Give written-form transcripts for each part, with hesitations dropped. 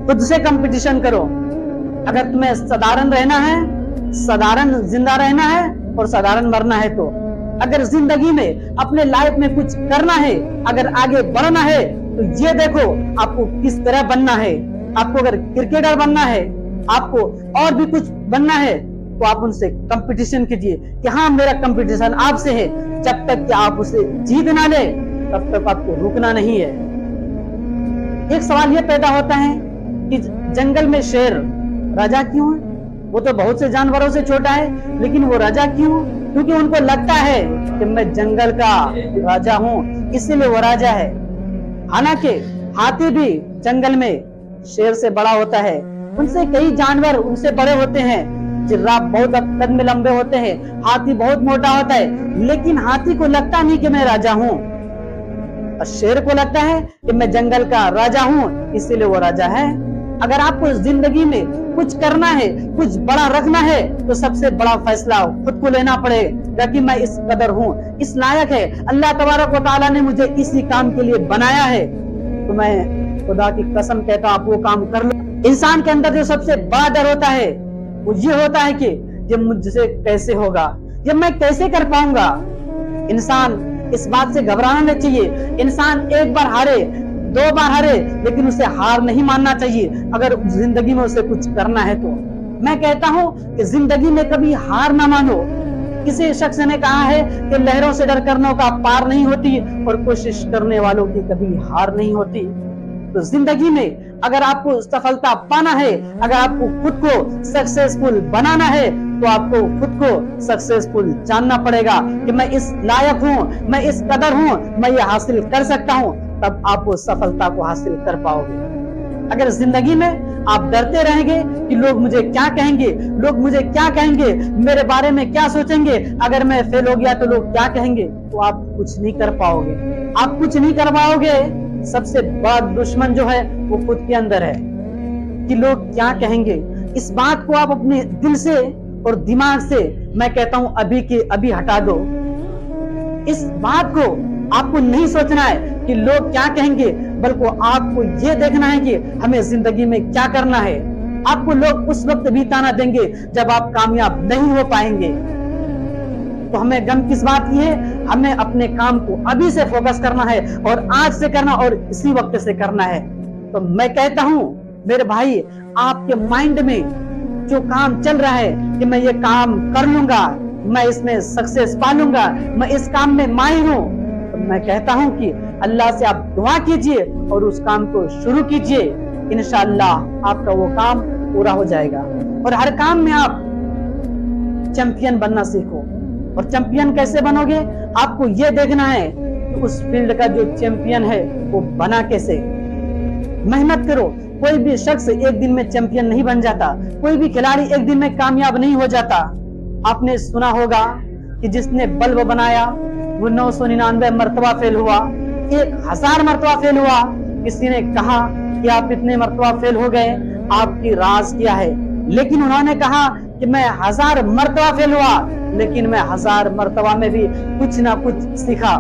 खुद से कंपटीशन करो। अगर तुम्हें साधारण रहना है, साधारण जिंदा रहना है और साधारण मरना है, तो अगर जिंदगी में अपने लाइफ में कुछ करना है, अगर आगे बढ़ना है, तो ये देखो आपको किस तरह बनना है। आपको अगर क्रिकेटर बनना है, आपको और भी कुछ बनना है, तो आप उनसे कंपटीशन कीजिए कि हाँ मेरा कंपटीशन आपसे है। जब तक कि आप उसे जीत ना ले, तब तक आपको रुकना नहीं है। एक सवाल ये पैदा होता है कि जंगल में शेर राजा क्यों है? वो तो बहुत से जानवरों से छोटा है, लेकिन वो राजा क्यों? क्योंकि उनको लगता है कि मैं जंगल का राजा हूँ, इसीलिए वो राजा है। हालांकि हाथी भी जंगल में शेर से बड़ा होता है, उनसे कई जानवर उनसे बड़े होते हैं। जिराफ बहुत कद में लंबे होते हैं, हाथी बहुत मोटा होता है, लेकिन हाथी को लगता नहीं कि मैं राजा हूँ, और शेर को लगता है कि मैं जंगल का राजा हूँ, इसीलिए वो राजा है। अगर आपको जिंदगी में कुछ करना है, कुछ बड़ा रखना है, तो सबसे बड़ा फैसला खुद को लेना पड़ेगा कि मैं इस कदर हूँ, इस लायक है। अल्लाह तबारक व तआला ने मुझे इसी काम के लिए बनाया है, तो मैं खुदा की कसम कहता हूँ आप वो काम कर लो। इंसान के अंदर जो सबसे बड़ा डर होता है वो ये होता है कि ये मुझसे कैसे होगा, ये मैं कैसे कर पाऊंगा। इंसान इस बात से घबराना नहीं चाहिए। इंसान एक बार हारे, दो बार हारे, लेकिन उसे हार नहीं मानना चाहिए। अगर जिंदगी में उसे कुछ करना है तो मैं कहता हूँ कि जिंदगी में कभी हार ना मानो। किसी शख्स ने कहा है कि लहरों से डर करने का पार नहीं होती, और कोशिश करने वालों की कभी हार नहीं होती। तो जिंदगी में अगर आपको सफलता पाना है, अगर आपको खुद को सक्सेसफुल बनाना है, तो आपको खुद को सक्सेसफुल जानना पड़ेगा कि मैं इस लायक हूँ, मैं इस कदर हूँ, मैं ये हासिल कर सकता हूँ, तब आप वो सफलता को हासिल कर पाओगे। अगर जिंदगी में आप डरते रहेंगे कि लोग मुझे क्या कहेंगे, लोग मुझे क्या कहेंगे, मेरे बारे में क्या सोचेंगे, अगर मैं फेल हो गया तो लोग क्या कहेंगे, तो आप कुछ नहीं कर पाओगे। आप कुछ नहीं कर पाओगे। सबसे बड़ा दुश्मन जो है वो खुद के अंदर है कि लोग क्या कहेंगे। इस बात को आप अपने दिल से और दिमाग से, मैं कहता हूं अभी के अभी हटा दो। इस बात को आपको नहीं सोचना है कि लोग क्या कहेंगे, बल्कि आपको ये देखना है कि हमें जिंदगी में क्या करना है। आपको लोग उस वक्त भी ताना देंगे जब आप कामयाब नहीं हो पाएंगे। तो हमें गम किस बात की है? हमें अपने काम को अभी से फोकस करना है, और आज से करना, और इसी वक्त से करना है। तो मैं कहता हूं मेरे भाई, आपके माइंड में जो काम चल रहा है कि मैं ये काम कर लूंगा, मैं इसमें सक्सेस पा लूंगा, मैं इस काम में माहिर हूं, तो मैं कहता हूं कि अल्लाह से आप दुआ कीजिए और उस काम को शुरू कीजिए। इंशाअल्लाह आपका वो काम पूरा हो जाएगा। और हर काम में आप चैंपियन बनना सीखो। और चैंपियन कैसे बनोगे? आपको ये देखना है कि उस फील्ड का जो चैंपियन है वो बना कैसे। मेहनत करो। कोई भी शख्स एक दिन में चैंपियन नहीं बन जाता, कोई भी खिलाड़ी एक दिन में कामयाब नहीं हो जाता। आपने सुना होगा कि जिसने बल्ब बनाया वो 999 मरतबा फेल हुआ, 1000 मरतबा फेल हुआ। किसी ने कहा कि आप इतने मरतबा फेल हो गए, आपकी राज क्या है? लेकिन उन्होंने कहा कि मैं 1000 मरतबा फेल हुआ, लेकिन मैं 1000 मरतबा में भी कुछ ना कुछ सीखा।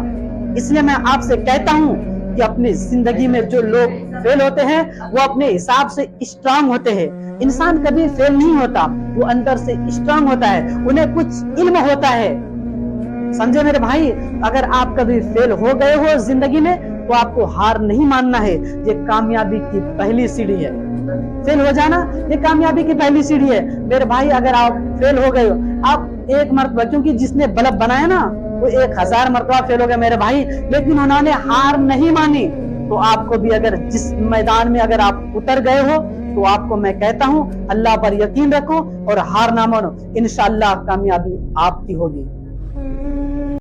इसलिए मैं आपसे कहता हूं कि अपनी जिंदगी में जो लोग फेल होते हैं वो अपने हिसाब से स्ट्रांग होते हैं। इंसान कभी फेल नहीं होता, वो अंदर से स्ट्रांग होता है, उन्हें कुछ इल्म होता है। समझे मेरे भाई? अगर आप कभी फेल हो गए हो जिंदगी में, तो आपको हार नहीं मानना है। ये कामयाबी की पहली सीढ़ी है। फेल हो जाना ये कामयाबी की पहली सीढ़ी है मेरे भाई। अगर आप फेल हो गए हो, आप एक मरतबा, क्योंकि जिसने बल्ब बनाया ना वो 1000 मरतबा फेल हो गया मेरे भाई, लेकिन उन्होंने हार नहीं मानी। तो आपको भी अगर जिस मैदान में अगर आप उतर गए हो, तो आपको मैं कहता हूँ अल्लाह पर यकीन रखो और हार ना मानो। इंशाअल्लाह कामयाबी आपकी होगी।